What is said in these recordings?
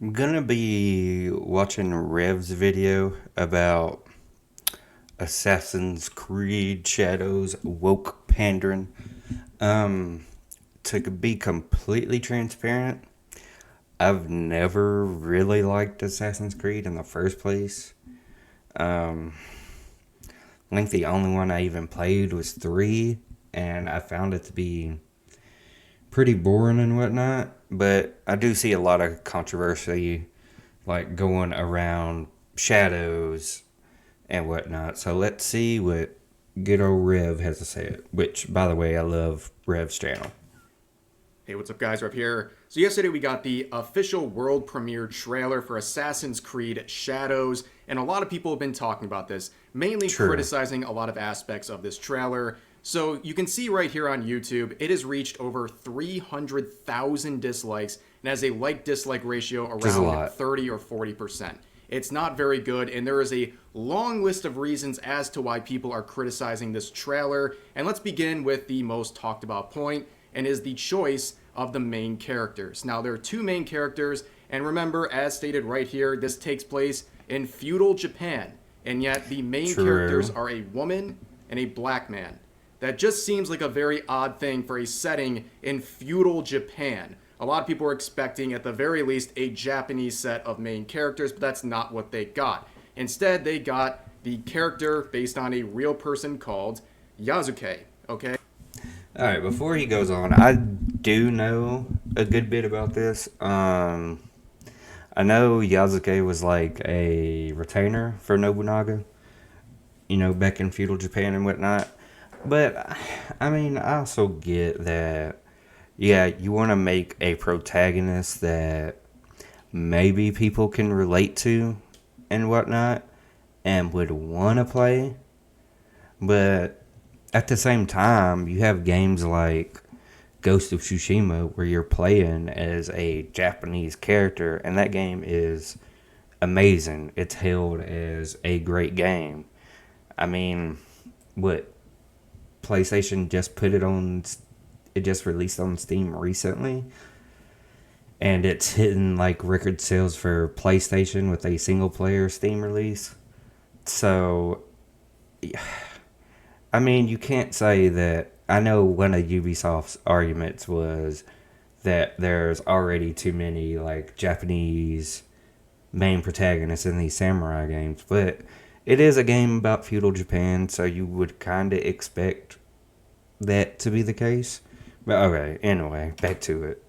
I'm gonna be watching Rev's video about Assassin's Creed Shadows woke pandering. Um, to be completely transparent, I've never really liked Assassin's Creed in the first place. Um, I think the only one I even played was 3, and I found it to be pretty boring and whatnot. But I do see a lot of controversy like going around Shadows and whatnot. So let's see what good old Rev has to say. Which, by the way, I love Rev's channel. Hey, what's up, guys? Rev here. So yesterday we got the official world premiere trailer for Assassin's Creed Shadows, and a lot of people have been talking about this, mainly True. criticizing a lot of aspects of this trailer. So you can see right here on YouTube, it has reached over 300,000 dislikes and has a like-dislike ratio Which is a around lot. 30 or 40%. It's not very good, and there is a long list of reasons as to why people are criticizing this trailer. And let's begin with the most talked about point, and is the choice of the main characters. Now, there are two main characters, and remember, as stated right here, this takes place in feudal Japan, and yet the main characters True. are a woman and a black man. That just seems like a very odd thing for a setting in feudal Japan. A lot of people were expecting, at the very least, a Japanese set of main characters, but that's not what they got. Instead, they got the character based on a real person called Yasuke, okay? Alright, before he goes on, I do know a good bit about this. I know Yasuke was like a retainer for Nobunaga, back in feudal Japan and whatnot. But, I mean, I also get that, yeah, you want to make a protagonist that maybe people can relate to and whatnot and would want to play. But at the same time, you have games like Ghost of Tsushima where you're playing as a Japanese character, and that game is amazing. It's hailed as a great game. I mean, what PlayStation just put it on, it just released on Steam recently, and it's hitting like record sales for PlayStation with a single player Steam release. So, I mean, you can't say that. I know one of Ubisoft's arguments was that there's already too many like Japanese main protagonists in these samurai games, but it is a game about feudal Japan, so you would kind of expect that to be the case. But okay, anyway, back to it.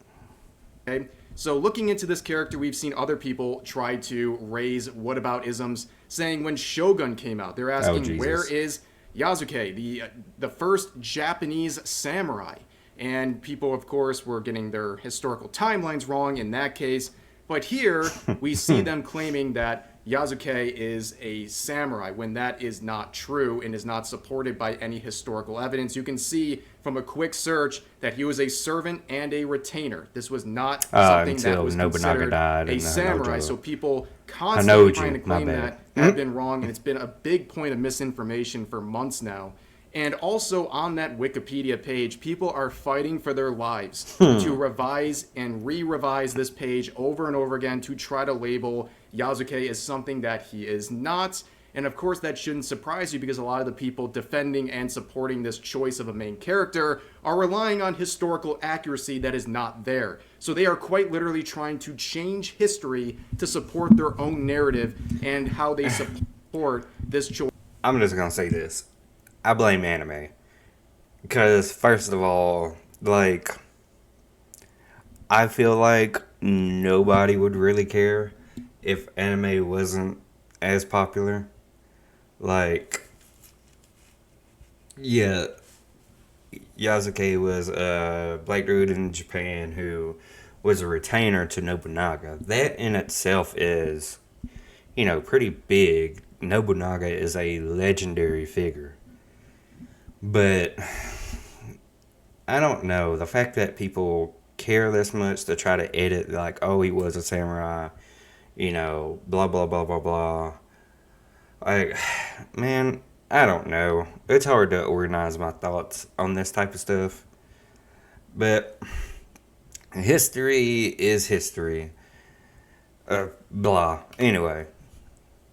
Okay. So looking into this character, we've seen other people try to raise what about isms, saying when Shogun came out, they're Oh asking where Jesus. is Yasuke, the first Japanese samurai, and people, of course, were getting their historical timelines wrong in that case. But here we see them claiming that Yasuke is a samurai when that is not true and is not supported by any historical evidence. You can see from a quick search that he was a servant and a retainer. This was not something that Until was Nobunaga considered died a in samurai. Hanojo. So people constantly trying to Hanoju, my claim bad. that have been wrong, and it's been a big point of misinformation for months now. And also on that Wikipedia page, people are fighting for their lives to revise and re-revise this page over and over again to try to label Yasuke as something that he is not. And of course, that shouldn't surprise you because a lot of the people defending and supporting this choice of a main character are relying on historical accuracy that is not there. So they are quite literally trying to change history to support their own narrative and how they support this choice. I'm just gonna say this. I blame anime. Because, first of all, like, I feel like nobody would really care if anime wasn't as popular. Like, yeah, Yasuke was a black dude in Japan who was a retainer to Nobunaga. That in itself is, pretty big. Nobunaga is a legendary figure. But I don't know. The fact that people care this much to try to edit, like, oh, he was a samurai, blah, blah, blah, blah, blah. Like, man, I don't know. It's hard to organize my thoughts on this type of stuff. But history is history. Blah. Anyway.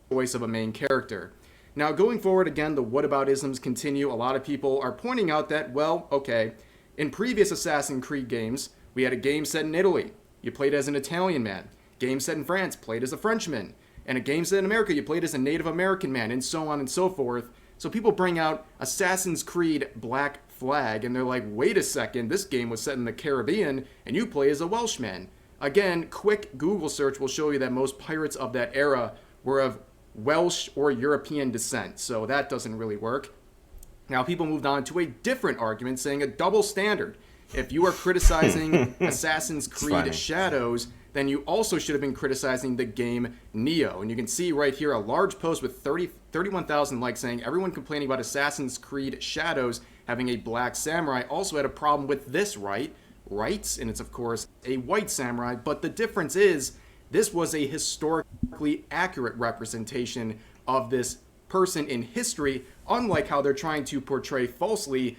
Voice of a main character. Now, going forward, again, the whataboutisms continue. A lot of people are pointing out that, well, okay, in previous Assassin's Creed games, we had a game set in Italy. You played as an Italian man. Game set in France, played as a Frenchman. And a game set in America, you played as a Native American man, and so on and so forth. So people bring out Assassin's Creed Black Flag, and they're like, wait a second, this game was set in the Caribbean, and you play as a Welshman. Again, quick Google search will show you that most pirates of that era were of Welsh or European descent, so that doesn't really work. Now, people moved on to a different argument, saying a double standard. If you are criticizing Assassin's Creed Shadows, then you also should have been criticizing the game Neo. And you can see right here a large post with 31,000 likes saying everyone complaining about Assassin's Creed Shadows having a black samurai also had a problem with this rights, and it's of course a white samurai, but the difference is this was a historically accurate representation of this person in history, unlike how they're trying to portray falsely.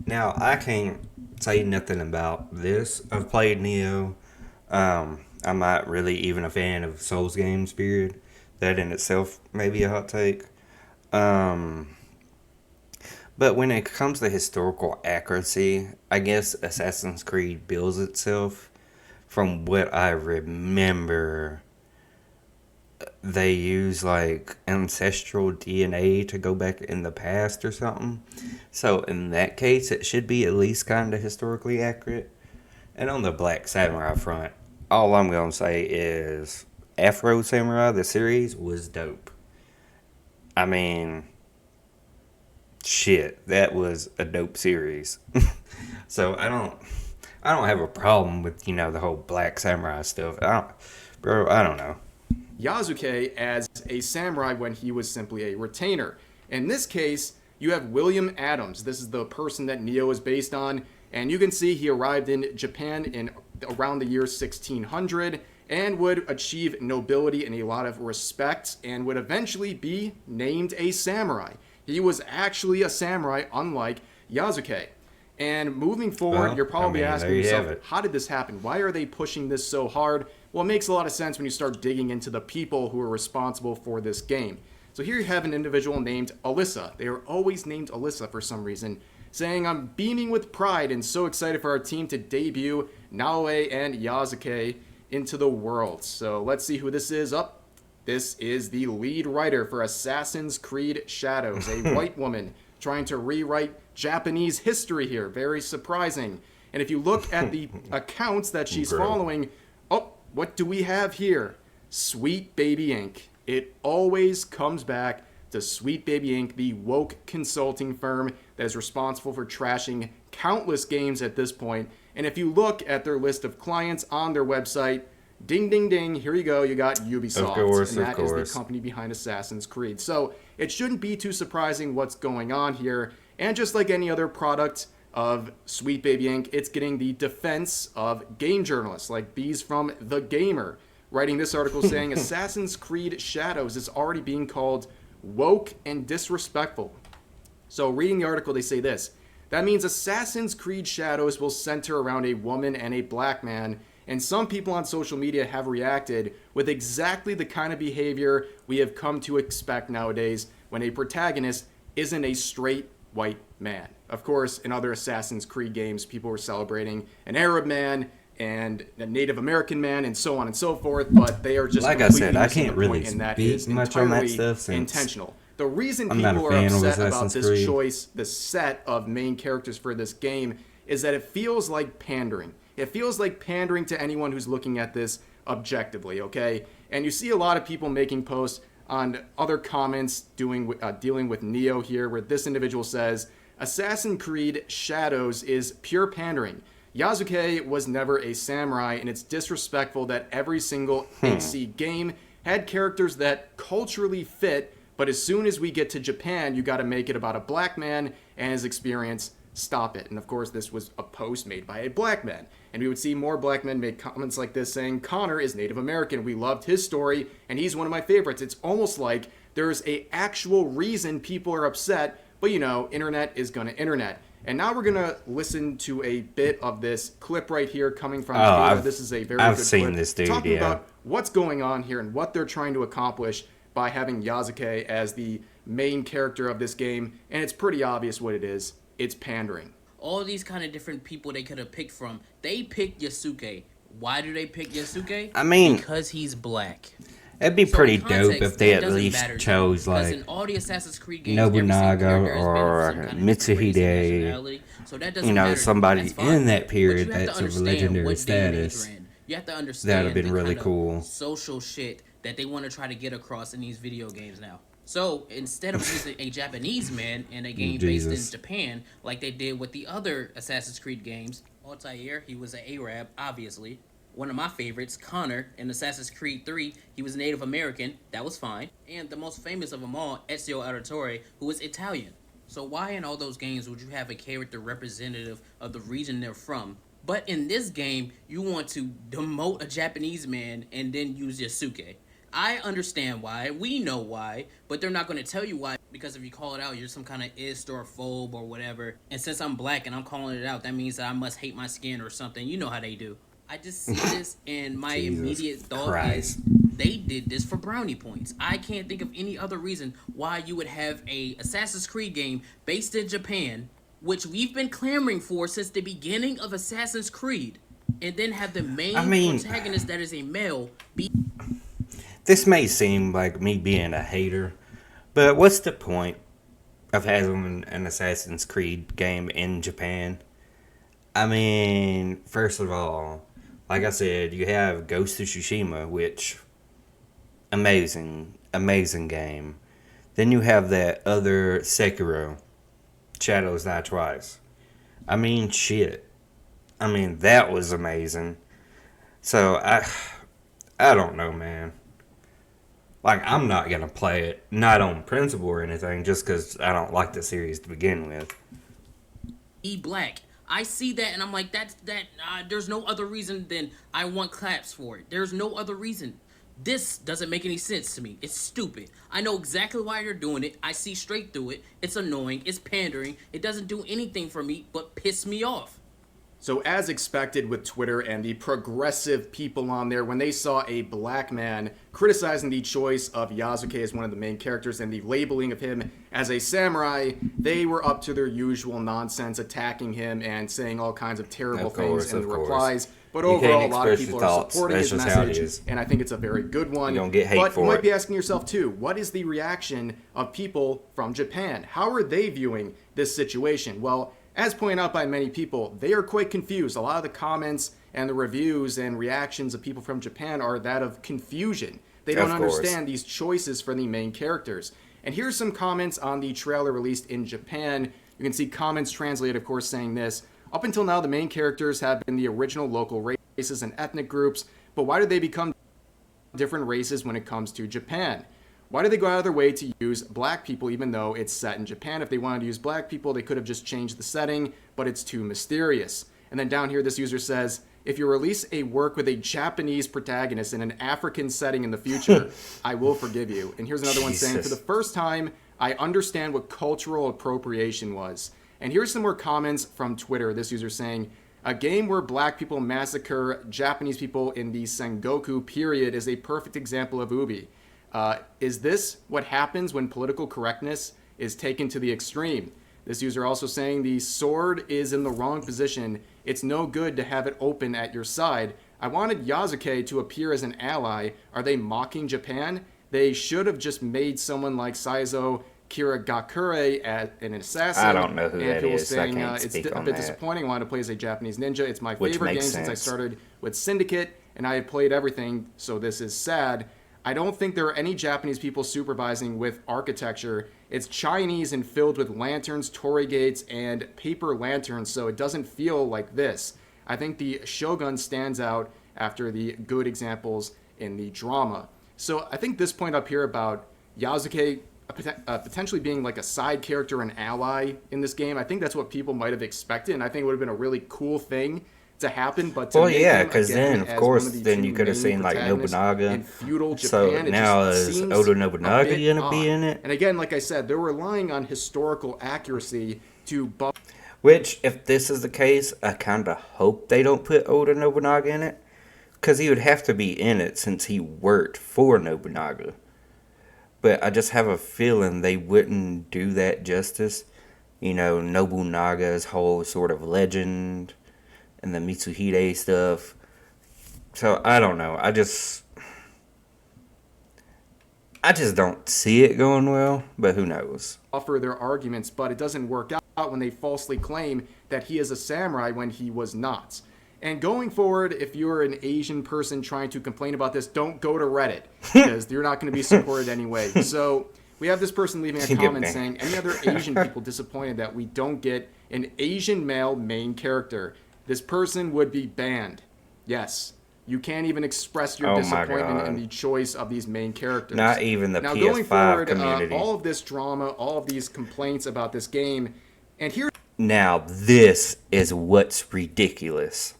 Now, I can't say nothing about this. I've played Neo. I'm not really even a fan of Souls games, period. That in itself may be a hot take. But when it comes to historical accuracy, I guess Assassin's Creed bills itself. From what I remember, they use like ancestral DNA to go back in the past or something. So in that case, it should be at least kind of historically accurate. And on the Black Samurai front, all I'm going to say is Afro Samurai, the series, was dope. I mean, shit, that was a dope series. So I don't have a problem with, the whole Black Samurai stuff. I don't know. Yasuke as a samurai when he was simply a retainer. In this case, you have William Adams. This is the person that Neo is based on, and you can see he arrived in Japan in around the year 1600 and would achieve nobility and a lot of respect and would eventually be named a samurai. He was actually a samurai, unlike Yasuke. And moving forward, you're probably asking yourself, how did this happen? Why are they pushing this so hard? Well, it makes a lot of sense when you start digging into the people who are responsible for this game. So here you have an individual named Alyssa. They are always named Alyssa for some reason, saying, I'm beaming with pride and so excited for our team to debut Naoe and Yasuke into the world. So let's see who this is. This is the lead writer for Assassin's Creed Shadows, a white woman trying to rewrite Japanese history here. Very surprising. And if you look at the accounts that she's following, what do we have here? Sweet Baby Inc. It always comes back to Sweet Baby Inc., the woke consulting firm that is responsible for trashing countless games at this point. And if you look at their list of clients on their website, ding, ding, ding, here you go, you got Ubisoft. Of course, and that is the company behind Assassin's Creed. So it shouldn't be too surprising what's going on here. And just like any other product of Sweet Baby Inc., it's getting the defense of game journalists like Bees from The Gamer, writing this article saying Assassin's Creed Shadows is already being called woke and disrespectful. So reading the article, they say this. That means Assassin's Creed Shadows will center around a woman and a black man, and some people on social media have reacted with exactly the kind of behavior we have come to expect nowadays when a protagonist isn't a straight white man. Of course, in other Assassin's Creed games, people were celebrating an Arab man and a Native American man and so on and so forth, but they are just like I said, I can't really speak much on that stuff since intentional. The reason people are upset about this choice, the set of main characters for this game, is that it feels like pandering. It feels like pandering to anyone who's looking at this objectively, okay? And you see a lot of people making posts on other comments dealing with Neo here, where this individual says, Assassin's Creed Shadows is pure pandering. Yasuke was never a samurai, and it's disrespectful that every single AC game had characters that culturally fit, but as soon as we get to Japan, you got to make it about a black man and his experience. Stop it. And of course, this was a post made by a black man. And we would see more black men make comments like this saying, Connor is Native American. We loved his story, and he's one of my favorites. It's almost like there's a actual reason people are upset, but internet is going to internet. And now we're going to listen to a bit of this clip right here coming from Twitter. This is a very good clip this dude, talking about what's going on here and what they're trying to accomplish by having Yasuke as the main character of this game, and it's pretty obvious what it is. It's pandering. All these kind of different people they could have picked from. They picked Yasuke. Why do they pick Yasuke? I mean, because he's black. it'd be So pretty in dope context, if they that at doesn't least matter to me, chose because like in all the Assassin's Creed games, every single Nobunaga character has been or of some kind of race and Mitsuhide, nationality. So that doesn't you know, matter. somebody That's fine. in that But period you have to that's of understand legendary what day and age status. we're in. You have to understand That'd have been the really kind of cool. social shit that they want to try to get across in these video games now. So instead of using a Japanese man in a game based in Jesus. Japan, like they did with the other Assassin's Creed games, Altair, he was an Arab, obviously. One of my favorites, Connor, in Assassin's Creed 3, he was Native American, that was fine. And the most famous of them all, Ezio Auditore, who was Italian. So why in all those games would you have a character representative of the region they're from? But in this game, you want to demote a Japanese man and then use Yasuke. I understand why, we know why, but they're not going to tell you why, because if you call it out, you're some kind of ist or phobe or whatever. And since I'm black and I'm calling it out, that means that I must hate my skin or something. You know how they do. I just see this and my Jesus immediate thought Christ. is they did this for brownie points. I can't think of any other reason why you would have a Assassin's Creed game based in Japan, which we've been clamoring for since the beginning of Assassin's Creed, and then have the main protagonist that is a male be. This may seem like me being a hater, but what's the point of having an Assassin's Creed game in Japan? I mean, first of all, like I said, you have Ghost of Tsushima, which amazing game. Then you have that other Sekiro, Shadows Die Twice. I mean, shit. I mean, that was amazing. So I don't know, man. Like, I'm not gonna play it, not on principle or anything, just because I don't like the series to begin with. Black. I see that and I'm like, there's no other reason than I want claps for it. There's no other reason. This doesn't make any sense to me. It's stupid. I know exactly why you're doing it. I see straight through it. It's annoying. It's pandering. It doesn't do anything for me but piss me off. So as expected with Twitter and the progressive people on there, when they saw a black man criticizing the choice of Yasuke as one of the main characters and the labeling of him as a samurai, they were up to their usual nonsense, attacking him and saying all kinds of terrible things in the replies. But overall, a lot of people are supporting his message, and I think it's a very good one. You don't get hate but for you might it. be asking yourself too, what is the reaction of people from Japan? How are they viewing this situation? Well, as pointed out by many people, they are quite confused. A lot of the comments and the reviews and reactions of people from Japan are that of confusion. They don't understand these choices for the main characters. And here's some comments on the trailer released in Japan. You can see comments translated, of course, saying this. Up until now, the main characters have been the original local races and ethnic groups, but why did they become different races when it comes to Japan? Why did they go out of their way to use black people even though it's set in Japan? If they wanted to use black people, they could have just changed the setting, but it's too mysterious. And then down here, this user says, if you release a work with a Japanese protagonist in an African setting in the future, I will forgive you. And here's another one saying, for the first time, I understand what cultural appropriation was. And here's some more comments from Twitter. This user saying, a game where black people massacre Japanese people in the Sengoku period is a perfect example of Ubi. Is this what happens when political correctness is taken to the extreme? This user also saying the sword is in the wrong position. It's no good to have it open at your side. I wanted Yasuke to appear as an ally. Are they mocking Japan? They should have just made someone like Saizo Kirigakure as an assassin. I don't know who and that people is. saying, I can't speak it's a on bit that. disappointing. I wanted to play as a Japanese ninja. It's my favorite game since I sense. started with Syndicate, and I have played everything, so this is sad. I don't think there are any Japanese people supervising with architecture. It's Chinese and filled with lanterns, torii gates, and paper lanterns, so it doesn't feel like this. I think the Shogun stands out after the good examples in the drama. So I think this point up here about Yasuke potentially being like a side character, an ally in this game, I think that's what people might have expected, and I think it would have been a really cool thing to happen. But to Well, make yeah, him, because again, then, of as course, one of the then two you could have main seen, like, protagonists Nobunaga. in feudal Japan, So it now just is seems Oda a Nobunaga bit going to be odd. in it? And again, like I said, they're relying on historical accuracy to buff. Which, if this is the case, I kind of hope they don't put Oda Nobunaga in it. because he would have to be in it since he worked for Nobunaga. But I just have a feeling they wouldn't do that justice. You know, Nobunaga's whole sort of legend and the Mitsuhide stuff. So I don't know. I just don't see it going well, but who knows? Offer their arguments, but it doesn't work out when they falsely claim that he is a samurai when he was not. And going forward, if you're an Asian person trying to complain about this, don't go to Reddit, because you're not going to be supported anyway. So we have this person leaving a comment saying, any other Asian people disappointed that we don't get an Asian male main character? This person would be banned. Yes. You can't even express your disappointment in the choice of these main characters. Not even the now, PS5 going forward, community. All of this drama, all of these complaints about this game, and here. Now, this is what's ridiculous.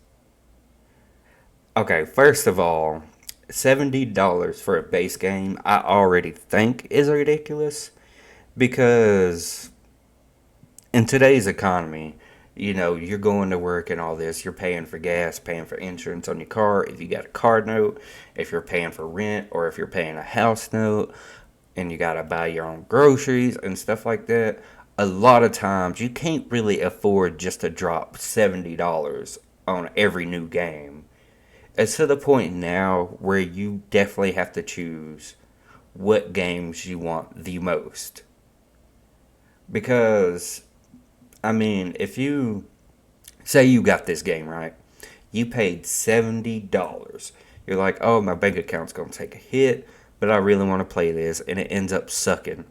Okay, first of all, $70 for a base game, I already think is ridiculous. Because in today's economy, you know, you're going to work and all this, you're paying for gas, paying for insurance on your car, if you got a car note, if you're paying for rent, or if you're paying a house note, and you got to buy your own groceries and stuff like that. A lot of times, you can't really afford just to drop $70 on every new game. It's to the point now where you definitely have to choose what games you want the most. Because, I mean, if you say you got this game, right? You paid $70. You're like, oh, my bank account's going to take a hit, but I really want to play this, and it ends up sucking.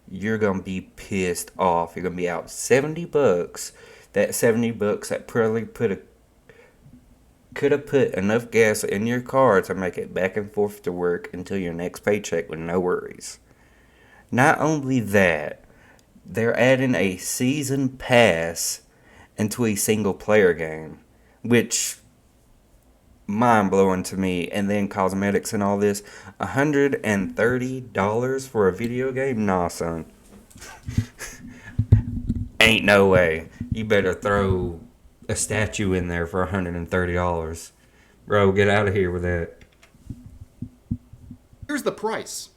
You're going to be pissed off. You're going to be out $70. That $70 that probably could have put enough gas in your car to make it back and forth to work until your next paycheck with no worries. Not only that, they're adding a season pass into a single player game, which mind-blowing to me. And then cosmetics and all this, $130 for a video game? Nah, son. Ain't no way. You better throw a statue in there for $130. Bro, get out of here with that. Here's the price.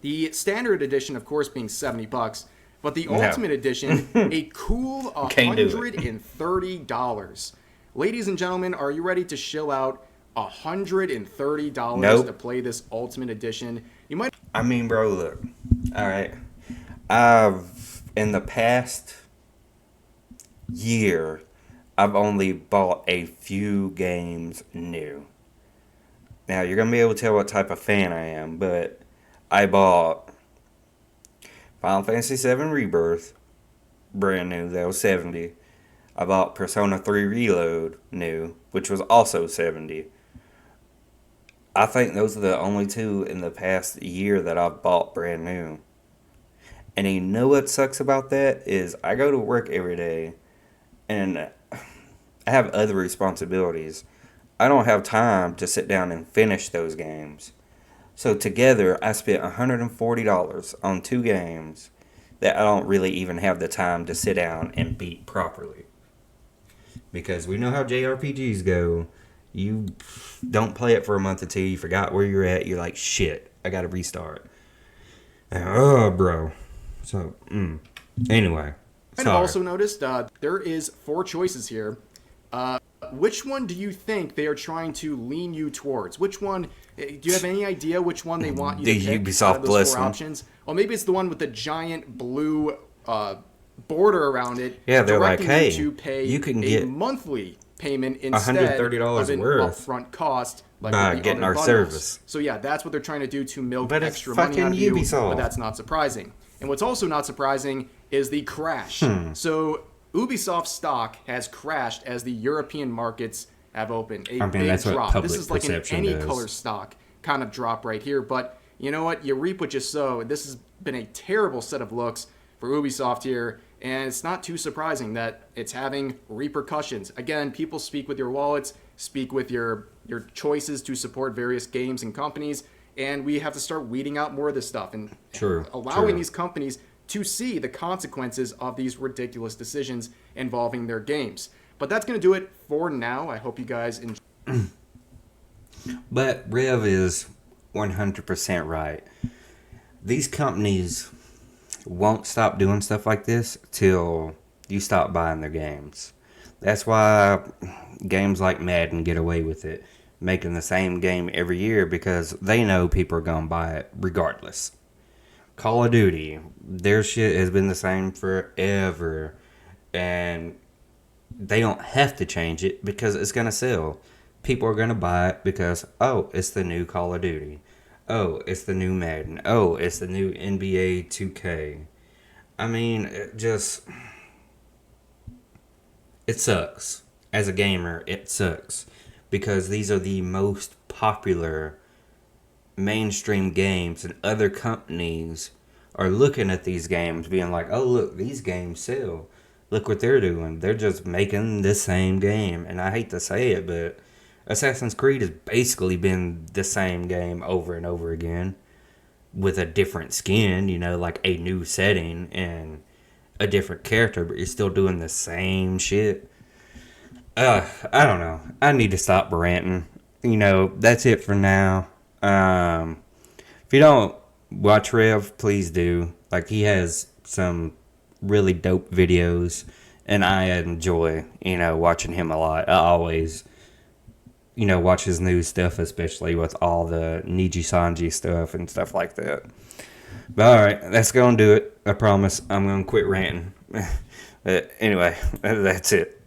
The standard edition, of course, being $70, but the Ultimate Edition, a cool $130. Ladies and gentlemen, are you ready to shill out $130 to play this Ultimate Edition? You might. I mean, bro, look. All right. In the past year, I've only bought a few games new. Now, you're going to be able to tell what type of fan I am, but I bought Final Fantasy VII Rebirth, brand new, that was $70. I bought Persona 3 Reload, new, which was also $70. I think those are the only two in the past year that I've bought brand new. And you know what sucks about that is I go to work every day, and I have other responsibilities. I don't have time to sit down and finish those games. So together, I spent $140 on two games that I don't really even have the time to sit down and beat properly. Because we know how JRPGs go. You don't play it for a month or two, you forgot where you're at, you're like, shit, I gotta restart. Oh, bro. So, anyway. And also noticed there is 4 choices here. Which one do you think they are trying to lean you towards? Which one? Do you have any idea which one they want you to pick out of those 4 options? Or maybe it's the one with the giant blue border around it. Yeah, they're like, hey, you to pay you can get a monthly payment instead $130 of an worth upfront cost like by with the getting other our bundles. service. So yeah, that's what they're trying to do to milk But extra it's money out of you. Ubisoft. But that's not surprising. And what's also not surprising is the crash. So Ubisoft stock has crashed as the European markets have opened. Big that's what drop. public This is like an perception any does. color stock kind of drop right here. But you know what? You reap what you sow. This has been a terrible set of looks for Ubisoft here. And it's not too surprising that it's having repercussions. Again, people speak with your wallets, speak with your choices to support various games and companies. And we have to start weeding out more of this stuff and allowing these companies to see the consequences of these ridiculous decisions involving their games. But that's going to do it for now. I hope you guys enjoy. But Rev is 100% right. These companies won't stop doing stuff like this till you stop buying their games. That's why games like Madden get away with it, making the same game every year because they know people are going to buy it regardless. Call of Duty, their shit has been the same forever, and they don't have to change it because it's going to sell. People are going to buy it because, oh, it's the new Call of Duty. Oh, it's the new Madden. Oh, it's the new NBA 2K. I mean, it sucks. As a gamer, it sucks. Because these are the most popular mainstream games, and other companies are looking at these games being like, oh, look, these games sell. Look what they're doing. They're just making the same game. And I hate to say it, but Assassin's Creed has basically been the same game over and over again with a different skin, like a new setting and a different character, but you're still doing the same shit. I don't know. I need to stop ranting. That's it for now. If you don't watch Rev, please do. Like, he has some really dope videos, and I enjoy, watching him a lot. I always, watch his new stuff, especially with all the Niji Sanji stuff and stuff like that. But alright, that's gonna do it. I promise I'm gonna quit ranting. But anyway, that's it.